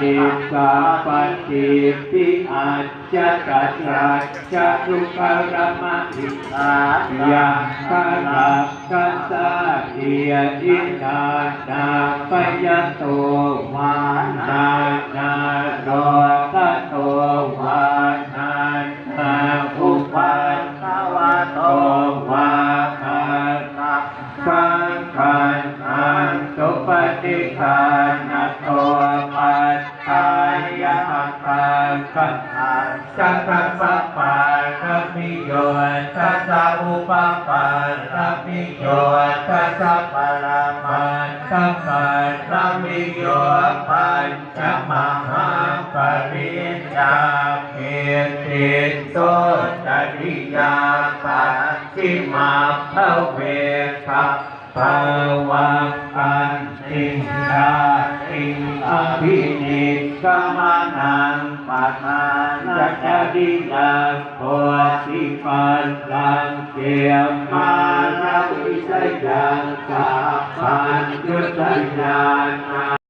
นิกาปฏิปิอัจจตัสราชสุขารมะอิสายังคาราคัสสะเอียอินานาปยโตวานานาโรตโตวานานาอุปัฏฐวะโตวาคานะสังฆังอันตุปฏิภาณโตปัฏฐายะปังคัสสะสัพพะปะระมิโยทัสสะอุปปาระมิโยทัสสะปะระมันตัมมาระมิโยปัญจมหาปริญญาเกติโสจริยาปัจฉิมาภเวคะภวังอันติดาติอภินิกขมานังปัฏฐานจริยังโพธิปัลลังเกียมาลวิสัยยังสัพพัญญุตญาณ